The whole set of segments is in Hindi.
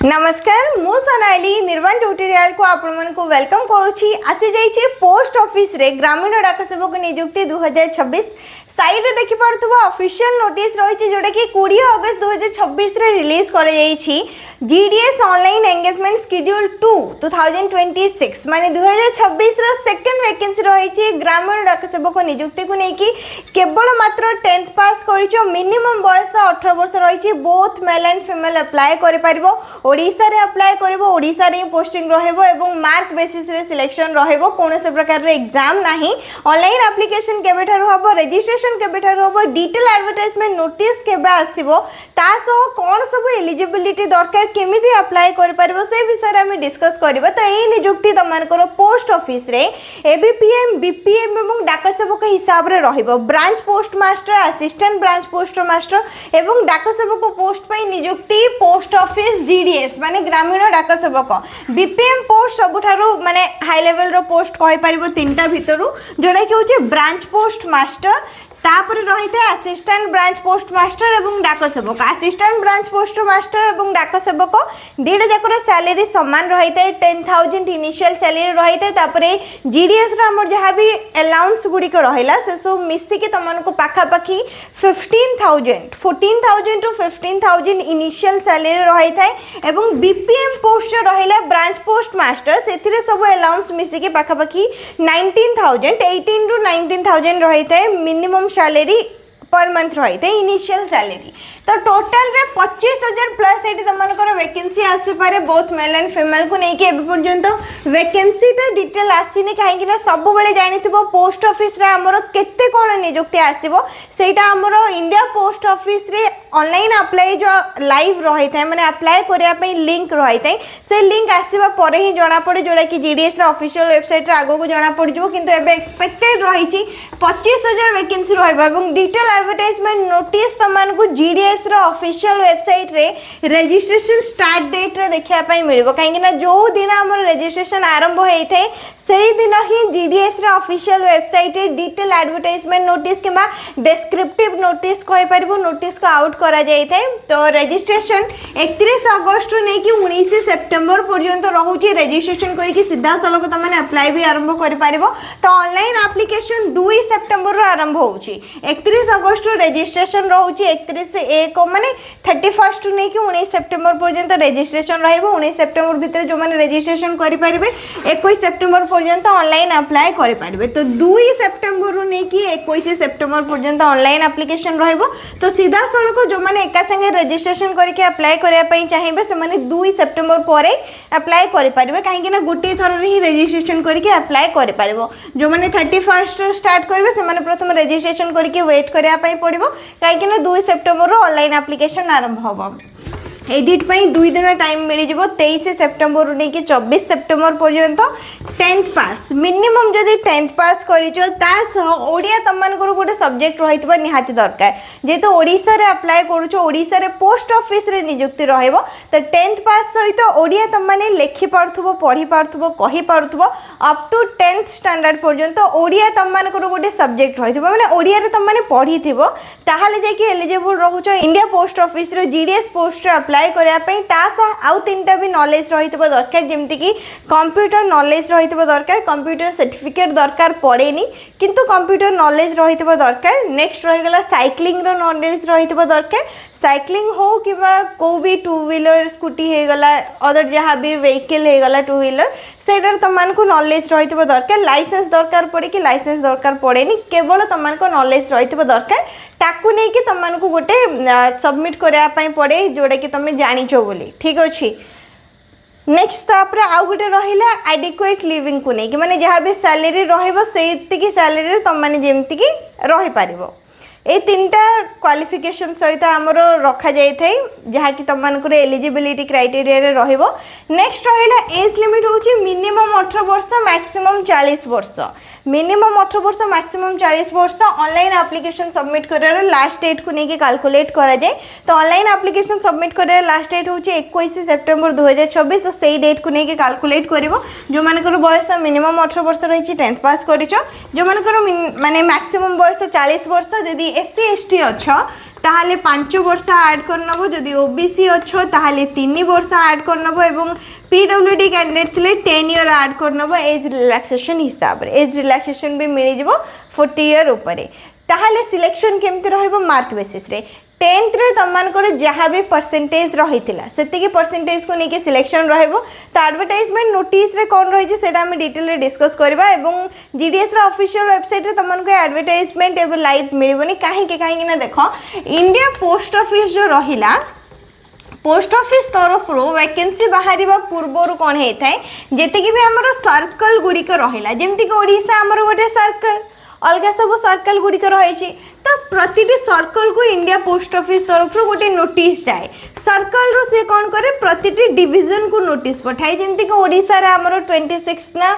नमस्कार मु सोनाली निर्वाण ट्यूटोरियल को आपण को वेलकम करुछि। आसी जाइए पोस्ट ऑफिस रे ग्रामीण डाक सेवक नियुक्ति 2026 साइड रे देखि पारथुबो ऑफिशियल नोटिस रही जोटा कि 20 अगस्त 2026 रे रिलीज कर जीडीएस ऑनलाइन एंगेजमेंट शेड्यूल 2 2026 माने 2026 रो सेकंड वैकेंसी रही ग्रामीण डाक सेवक नियुक्ति को लेकिन केवल मात्र 10th पास करिछो। मिनिमम बयस 18 वर्ष रही। Both male and female apply करि परिबो। ओडिसा रे अप्लाई करिवो, ओडिसा रे पोस्टिंग रहइबो एवं मार्क बेसिस रे सिलेक्शन रहइबो। कोन से प्रकार रे एग्जाम नाही। ऑनलाइन एप्लीकेशन केबे ठारो हबो, रजिस्ट्रेशन केबे ठारो हबो, डिटेल एडवर्टाइजमेंट नोटिस केबे आसीबो, ता सह कोन सब एलिजिबिलिटी दरकार केमिति अप्लाई करि परिबो से विषय रे हम डिस्कस करबो। तो एई नियुक्ति तमानकर पोस्ट ऑफिस रे एबीपीएम बीपीएम एवं डाक सेवक हिसाब रे रहइबो। Branch post master, assistant branch post master एवं डाक सेवक पोस्ट पई नियुक्ति पोस्ट ऑफिस जीडीएस माने ग्रामीण डाक सेवक। बीपीएम पोस्ट सबुठारु माने हाई लेवल रो पोस्ट कहि परिबो तीनटा भितरु, जोडा कि होचे ब्रांच पोस्ट मास्टर, तापर रही थे असिस्टेंट ब्रांच पोस्ट मास्टर एवं डाक सेवक। असिस्टेंट ब्रांच पोस्ट मास्टर एवं डाक सेवक दुईटा जाकर सैलरी सामान रही है। 10,000 इनिशियल सैलरी रही है। तापर जीडीएस रमर जहाँ भी अलाउंस गुड़िक रहा से सब मिसिकी तुमको पाखापाखि 14,000 टू 15,000 इनिशियल सैलरी रही है। एवं बीपीएम पोस्ट जो रहा ब्रांच पोस्ट मास्टर से सब अलाउंस मिसिकी पाखापाखि 19,000 18 टू 19,000 रही है। मिनिमम सैलरी पर मंथ रही थे इनिशियल सैलरी। तो टोटल रे 25,000 प्लस ये तुमको वैकेंसी आसी पारे बोथ मेल एंड फीमेल को लेकिन एबे पर्यंत वैकेंसी टा डिटेल आसीनी कहीं सब बेले जानी पोस्ट ऑफिस रे हमरो केते कोन नियुक्ति आसीबो सेटा हमरो इंडिया पोस्ट ऑफिस रे ऑनलाइन अप्लाई जो लाइव रही था माने अप्लाई करिया पे लिंक रही था से लिंक आसीबा परे ही जाना पड़े जोड़ा कि जीडीएस रे ऑफिशियल वेबसाइट रे आगो को जाना पड़ जिवो। किंतु एबे एक्सपेक्टेड रही 25,000 वैकेंसी रहबा एवं डिटेल एडवर्टाइजमेंट नोटिस तमानकु जीडीएस रो ऑफिशियल वेबसाइट रे रजिस्ट्रेशन स्टार्ट डेट रे देखिया पई मिलिबो। काहेकि ना जो दिन हमर रजिस्ट्रेशन आरंभ होई थे सेही दिन ही जीडीएस रो ऑफिशियल वेबसाइट रे डिटेल एडवर्टाइजमेंट नोटिस किबा डिस्क्रिप्टिव नोटिस कहि परिबो नोटिस को आउट करा जाय थे। तो रजिस्ट्रेशन 31 अगस्त नै कि 19 सितंबर पर्यंत रहउची। रजिस्ट्रेशन करी कि सीधा सलक तमने अप्लाई भी आरंभ करि परिबो। तो ऑनलाइन एप्लीकेशन 2 सितंबर रो आरंभ होउची। 31 अगस्त रजिस्ट्रेशन रहउची। 31 से 1 माने 31 टू नै कि 19 सितंबर पर्यंत रजिस्ट्रेशन रहइबो। 19 सितंबर भीतर जो माने रजिस्ट्रेशन करि परिबे 21 सितंबर पर्यंत ऑनलाइन अप्लाई करि परिबे। तो 2 सितंबर रु नै कि 21 सितंबर पर्यंत ऑनलाइन एप्लीकेशन रहइबो। तो सीधा सलक जो माने एका संगे रजिस्ट्रेशन करके अप्लाई करिया पई चाहिबे से माने 2 सितंबर परे अप्लाई करि परिबे। काहेकि ना गोटे थर रे ही रजिस्ट्रेशन करके अप्लाई करि परिबो। जो माने 31 स्टार्ट करबे से माने प्रथम रजिस्ट्रेशन करके वेट करिया पई पड़िबो। काहेकि ना 2 सितंबर रो ऑनलाइन एप्लीकेशन आरंभ होबो। एडिट पई 2 दिन टाइम मिल जिवो। 23 सितंबर नै कि 24 सितंबर पर्यंत 10th पास मिनिमम जदि 10th पास करिचो ता ओडिया तमनकर गोटे सब्जेक्ट रहितबा निहाती दरकार। जेतो ओडिसा रे अप्लाई करूचो ओडिसा रे पोस्ट ऑफिस रे नियुक्ति रहइबो। तो 10th पास सहित ओडिया तमने लेखि पारथुबो, पढी पारथुबो, कहि पारथुबो अप टू 10th स्टैंडर्ड पर्यंत ओडिया तमनकर गोटे सब्जेक्ट रहितबो माने ओडिया रे तमने पढिथिबो ताहाले जे कि एलिजिबल रहउचो इंडिया पोस्ट ऑफिस रे जीडीएस पोस्ट रे अप्लाई करिया पई। ता आउ तीनटा भी नॉलेज रहितबो दरकार जेमति कि कंप्यूटर नॉलेज रहितबो दरकार। कंप्यूटर सर्टिफिकेट दरकार पड़ेनी किंतु कंप्यूटर नॉलेज रहितबो दरकार। नेक्स्ट रहि गला साइक्लिंग रो नॉलेज रहितबो दरकार। साइक्लिंग हो कि को भी 2 व्हीलर स्कूटी हे गला अदर जहाँ भी व्हीकल हे गला 2 व्हीलर सेटार तुमको नॉलेज रहितबो दरकार। लाइसेंस दरकार पड़े कि लाइसेंस दरकार पड़ेनी केवल तुमको नॉलेज रहितबो दरकार। ताकू नहीं कि तुमको गोटे सबमिट करिया पई पड़े जोड़ा कि तुम जानिचो बोली। ठीक अच्छे। नेक्स्ट तापर आउ गोटे रहिला एडिक्वेट लिविंग को नहीं कि माने जहाँ भी सैलरी रहइबो सेतिकी सैलरी तुम माने जेमति कि रहि पारिबो। ए तीनटा क्वालिफिकेशन सहित आमर रखा जाए थे जहाँ कि तुमको एलिजिबिलिटी क्राइटेरिया रे रहिबो। नेक्स्ट रहिला एज लिमिट होची मिनिमम 18 वर्ष मैक्सिमम 40 वर्ष। मिनिमम 18 वर्ष मैक्सिमम 40 वर्ष। ऑनलाइन एप्लीकेशन सबमिट करार लास्ट डेट को लेकिन कैलकुलेट करा जाए। तो ऑनलाइन एप्लीकेशन सबमिट करार लास्ट डेट होची 21 सितंबर 2026। तो सही डेट को लेकिन कैलकुलेट करिवो। जो मानकर बयस मिनिमम 18 वर्ष रही 10th पास करिचो। जो मानकर माने मैक्सिमम बयस 40 वर्ष जदि SC ST अच्छो ताहले 5 वर्ष ऐड करनबो जदि OBC अच्छो ताहले 3 वर्ष ऐड करनबो एवं PWD कैंडिडेट थिले 10 ईयर ऐड करनबो एज रिलैक्सेशन हिसाब रे एज रिलैक्सेशन भी मिल जिवो 40 ईयर ऊपर ताहले सिलेक्शन केमति रहइबो मार्क बेसिस रे 10th रे तमनकर जहाँ भी परसेंटेज रही से परसेंटेज को लेकिन सिलेक्शन रहइबो तो एडवर्टाइजमेंट नोटिस रे कौन रही सेटा हम डिटेल रे डिस्कस करबा एवं जीडीएस रो ऑफिशियल वेबसाइट रे तमनको एडवर्टाइजमेंट एबे लाइव मिलबोनी काहे ना देखो इंडिया पोस्ट ऑफिस जो रहिला पोस्ट ऑफिस तरफ वैकेंसी बाहर पूर्वर कौन होता है जी भी आमर सर्कल गुड़िक रहा जमीक ओडिशा आमर गोटे सर्कल अलग सब सर्कल गुड़िक रही तो प्रति सर्कल को इंडिया पोस्ट ऑफिस तरफ गोटे नोटिस जाए सर्कल रो से कौन करे प्रति डिवीजन को नोटिस पठाए जमीक ओडिशा रे आमर 26 ना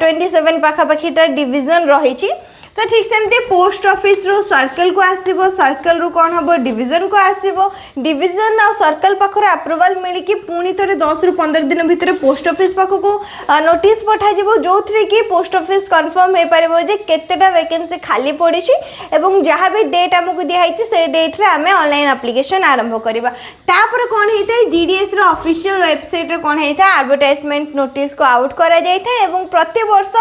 27 पाखापाखी डिवीजन रही तो ठीक सेमती पोस्ट ऑफिस रो सर्कल को आसीबो सर्कल रो कौन हम डिवीजन को आसीबो डिवीजन आ सर्कल पाखरे अप्रूवल मिली कि पुणी थे 10 रु 15 दिन भितर पोस्ट ऑफिस पाख को नोटिस पठा जिवो जो थ्री कि पोस्ट ऑफिस कंफर्म हे परबो जे केतेटा वैकेंसी खाली पड़ी एवं जहाँ भी डेट हमको दिखाई से डेट रे आमे ऑनलाइन एप्लिकेशन आरंभ करबा तापर कौन होता है जीडीएस रो ऑफिशियल वेबसाइट रे कौन होता है एडवर्टाइजमेंट नोटिस को आउट करा जाय था एवं प्रति वर्ष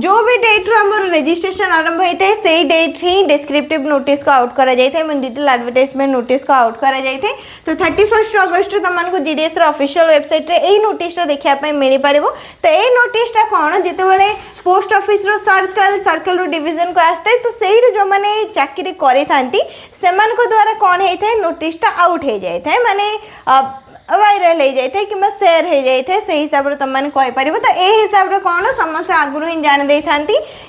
जो भी डेट रो हमर रजिस्ट्रेशन आरंभ होता है सही डेट ही डिस्क्रिप्टिव नोटिस को आउट करा जाय थे डिटेल एडवर्टाइजमेंट नोटिस को आउट करा जाय थे तो 31 अगस्त तमनको जीडीएस रो ऑफिशियल वेबसाइट रे एई नोटिस रो देखिया पय मिली पारिबो तो एई नोटिस टा कोन जेते बेले पोस्ट ऑफिस रो सर्कल रो डिवीजन को आस्ते तो सेही जो माने चाकरी करे थांती सेमान को द्वारा कोन हेइ थे नोटिस टा आउट हे जाय थे माने वायरल हो जाए कि सेयार हो जाए से हिसाब से तुम कही पार तो ये हिसाब से कौन समस्त आगुरी ही जान दे था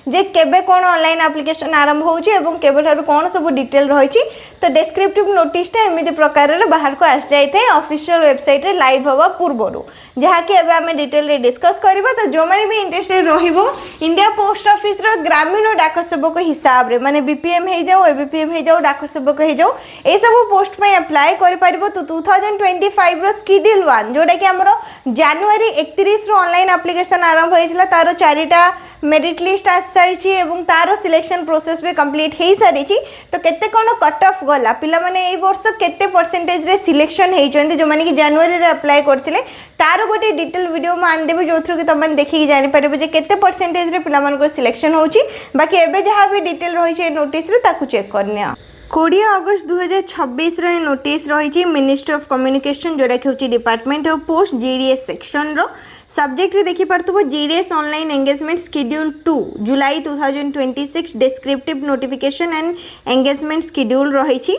जे केबे कौन ऑनलाइन एप्लिकेशन आरंभ होबे कौन सब डिटेल रही तो डिस्क्रिप्टिव नोटिस एमती प्रकार बाहर को आस जाए ऑफिशियल वेबसाइट रे लाइव हवा पूर्वर जहाँकि आम डिटेल रे डिस्कस करबा तो जो मैंने भी इंटरेस्टेड रहिबो इंडिया पोस्ट ऑफिस रो ग्रामीण डाक सेवक हिसाब रे माने बीपीएम हो जाओ एबीपीएम हो जाओ डाक सेवक हो जाओ ये सब पोस्ट में अप्लाई कर पारिबो तो 2025 स्केड्यूल 1 जोटा कि आमर जनवरी 31 रो ऑनलाइन एप्लिकेशन आरंभ होइथिला तारो 4टा मेरिट लिस्ट आस सारी एवं तार सिलेक्शन प्रोसेस भी कंप्लीट हो सारी तो केते कोन कट ऑफ गला पिला माने ए वर्ष केते परसेंटेज रे सिलेक्शन होइचंती जो माने कि जनवरी रे अप्लाई करथिले तार गोटे डिटेल वीडियो मान देबे जो थ्रू कि तमन देखि जानि परबे जे केते परसेंटेज रे पिला मानकर सिलेक्शन होउची बाकी एबे जहां भी डिटेल रही छे नोटिस रे ताकू चेक करने 20 अगस्त 2026 रे नोटिस रही मिनिस्ट्री ऑफ कम्युनिकेशन जोड़ा कि हूँ department of post GDS section रो सब्जेक्ट देखि पारथबो GDS online engagement schedule 2 July 2026 descriptive notification and engagement schedule रही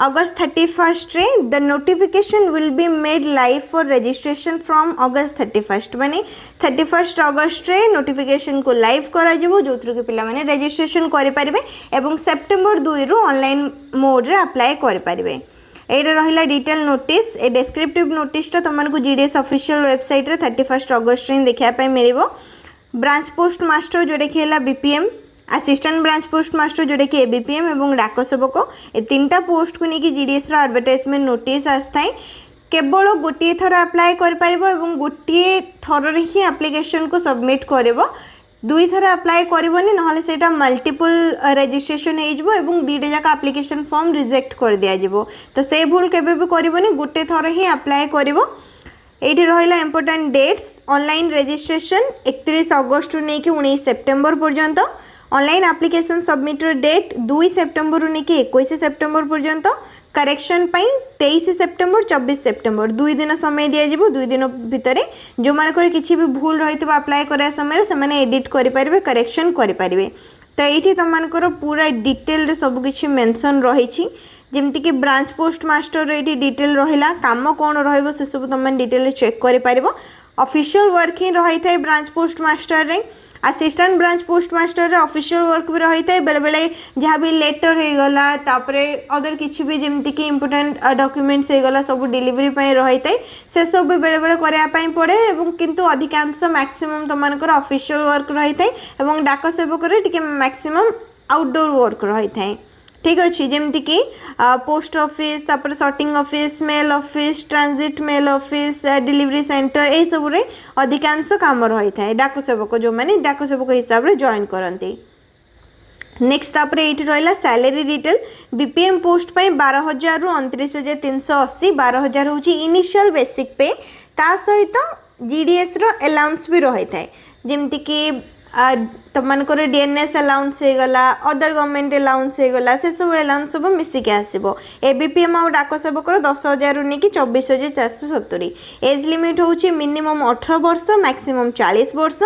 August 31st रे the notification will be made live for registration from August 31st माने 31 अगस्त रे नोटिफिकेशन को लाइव करा जिवो जो थ्रू के पिला माने रजिस्ट्रेशन करि परिबे एवं सेप्टेम्बर 2 रु ऑनलाइन मोड रे अप्लाई करि परिबे एटा रहिला डिटेल नोटिस ए डिस्क्रिप्टिव नोटिस ता तमनको जीडीएस ऑफिशियल वेबसाइट रे 31 अगस्त रे देखिया पय मिलिबो ब्रांच पोस्ट मास्टर जोडे खेला BPM assistant branch post master जोड़े कि एबीपीएम और डाक सेवक ए 3टा पोस्ट को लेकिन जीडीएस रो एडवर्टाइजमेंट नोटिस आसए केवल गोटे थर अप्लाई कर गोटे थर ही एप्लिकेशन को सबमिट कर दुई थर अप्लाई करबनी नहले सेटा मल्टीपल रजिस्ट्रेशन हो दुईटा जाक एप्लिकेशन फॉर्म रिजेक्ट कर दिया जिवो तो से भूल केबे भी करबनी गोटे थर ही अप्लाई करबो एठी रहिला इंपोर्टेंट डेट्स ऑनलाइन रजिस्ट्रेशन 31 अगस्त रु नेकी 19 सेप्टेम्बर पर्यंत ऑनलाइन एप्लिकेशन सबमिटर डेट 2 सेप्टेम्बर रु नेकी 21 सेप्टेम्बर पर्यंत करेक्शन पाई 23 सेप्टेम्बर 24 सेप्टेम्बर 2 दिन समय दिया जिवो 2 दिन भितरे जो मानकर किछि भी भूल रहितबा अप्लाई करा समय से माने एडिट करि परिबे करेक्शन करि परिबे तो एठी तमनकर पूरा डिटेल रे सब किछि मेंशन रहिछि जेमति कि ब्रांच पोस्ट मास्टर एठी डिटेल रहिला काम कोन रहइबो से सब तमन डिटेल चेक करि परिबो ऑफिशियल वर्क ही रही था ब्रांच पोस्ट मास्टर रे असिस्टेंट ब्रांच पोस्ट मास्टर रे ऑफिशियल वर्क भी रही था बेले बेले जहाँ भी लेटर हो गला तापरे अदर किछि भी जेमति कि इंपोर्टेंट डॉक्यूमेंट्स हो गला सब डिलीवरी पई रही था से सब भी बेले बेले करिया पई पड़े एवं किंतु अधिकांश मैक्सिमम तमनकर ऑफिशियल वर्क रही था एवं डाक सेवक रे टिके मैक्सिमम आउटडोर वर्क रही था ठीक अच्छे जमती कि पोस्ट ऑफिस तापर sorting office mail office transit mail office delivery centre ये सब रे अधिकांश काम रही था डाक सेवक जो माने डाक सेवक हिसाब रे जॉइन करती नेक्स्ट तापर ये रहा सैलरी डिटेल बीपीएम पोस्ट पे 12,000 रु 29,380 12,000 हूँ इनिशियल बेसिक पे ता सहित जीडीएस रो अलाउंस भी रही है जमती कि तुमको डीएनएस अलाउंस हो गला अदर गवर्नमेंट अलाउंस हो गला से सब अलाउंस सब मिसिक आसो एबीपीएम आ डाक सेवक 10,000 रु नहीं 24,470 एज लिमिट हूँ मिनिमम 18 वर्ष मैक्सिमम 40 वर्ष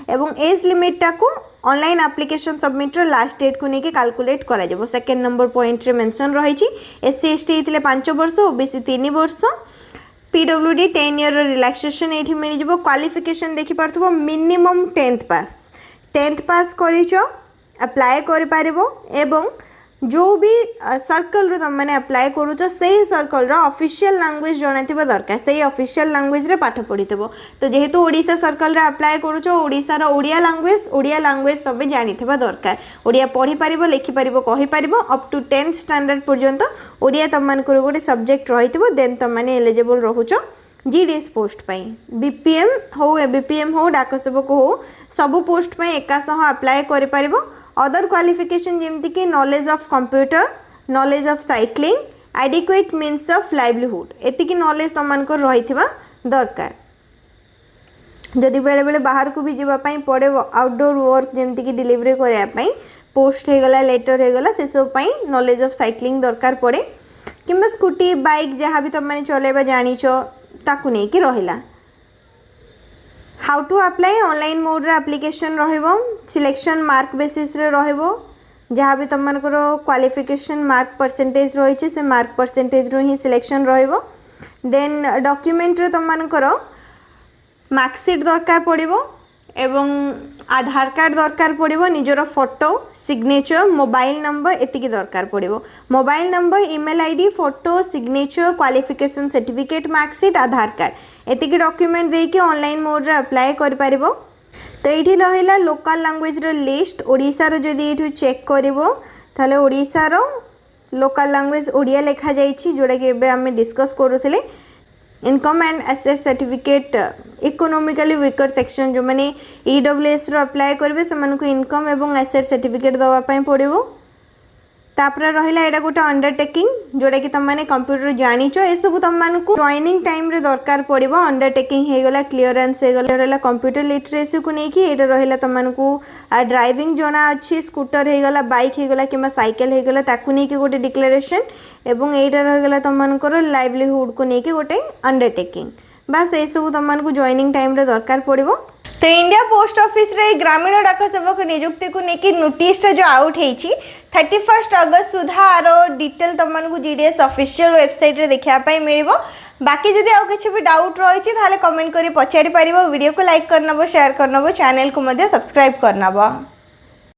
एवं एज लिमिटा को online application submit last date को लेकिन कैलकुलेट करा सेकेंड नंबर पॉइंट रे मेंशन रही एससी एसटी होते 5 वर्ष ओबीसी 3 वर्ष पीडब्ल्यूडी 10 ईयर रिलैक्सेशन ये मिल क्वालिफिकेशन देखिपार मिनिमम 10th पास कर अप्लाई कर जो भी सर्कल तुम मैंने अप्लाई करूच से सर्कल ऑफिशियल लैंग्वेज जाना दरकार से ऑफिशियल लैंग्वेज रे पाठ पढ़ी तो जेहेतु ओडिशा सर्कल रे अप्लाई करूच ओडिशार ओडिया लैंग्वेज सब जानी दरकार ओडिया पढ़ी पारिबो लिखि पारिबो कहि पारिबो अप टू 10th स्टैंडर्ड पर्यंत ओडिया तुमको गोटे सब्जेक्ट रही देन तुम मैंने एलिजिबल रोच जीडीएस पोस्ट पाई बीपीएम हो एबीपीएम हो डाक सेवक हो सबू पोस्ट पाई एका सह अप्लाई करि पारिबो अदर क्वालिफिकेशन जेमती कि knowledge of computer knowledge of cycling adequate means of livelihood एतिकी नॉलेज तुमको रही दरकार जदि बेले बेले बाहर को भी जावाई पड़े आउटडोर वर्क जमती कि डिलीवरी करने पोस्ट हो गला लेटर हो गला से सब नॉलेज ऑफ साइक्लिंग दरकार पड़े किंबा स्कूटी बाइक जहाँ भी तुम मैंने चलेबा जानिच ताकू नहीं कि रहिला how to apply online mode रे एप्लिकेशन रहिबो सिलेक्शन मार्क बेसिस रे रहिबो जहाँ भी तुमको क्वालिफिकेशन मार्क परसेंटेज रही से मार्क परसेंटेज रो ही सिलेक्शन रहिबो देन डॉक्यूमेंट रे तुमको मार्कशीट दरकार पड़िबो एवं आधार कार्ड दरकार पड़िबो निजर फोटो सिग्नेचर मोबाइल नंबर एतिकी दरकार पड़िबो mobile number email ID photo signature qualification certificate marksheet Aadhaar card एतिकी डॉक्यूमेंट देके ऑनलाइन मोड रे अप्लाई कर पारिबो तो ये रहा लोकल लैंग्वेज रो लिस्ट ओडिशा रो जदी एठू चेक करिवो ताले ओडिशा रो लोकल लैंग्वेज ओडिया लिखा जाइछि जोड़ा कि एबे हमें डिस्कस करूथिले income and asset certificate economically weaker section जो मैंने ईडब्ल्यूएस रो अप्लाई करेंगे से इनकम एवं एसेट सर्टिफिकेट दवापाई पड़ो तापर रहा यहाँ गोटे अंडरटेकिंग जोटा कि तुमने कंप्यूटर जानिच ये सब तुमको जॉइनिंग टाइम रे दरकार पड़ो अंडरटेकिंग हो गला क्लीयरेंस हो गला रहा कंप्यूटर लिटरेसी को लेकिन ये रहा तुमको ड्राइविंग जना अच्छी स्कूटर हो गला बाइक हो गला कि साइकेल हो गला ताकू नहीं गोटे डिक्लेरेशन एवं यहाँ रहा तुमको लाइवलीहुड को लेकिन गोटे अंडरटेकिंग बस ये सब तुमको जॉइनिंग टाइम रे दरकार पड़ो तो इंडिया पोस्ट ऑफिस रे ग्रामीण डाक सेवक नियुक्ति को लेकिन नोटिस जो आउट होती 31 अगस्त सुधा आर डिटेल तुमको जीडीएस ऑफिशियल वेबसाइट रे देखापी मिल बाकी जदि आउ किसी भी डाउट रही कमेंट कर पचारि पार वीडियो को लाइक करनब शेयर करनब चैनल को सब्सक्राइब करनब।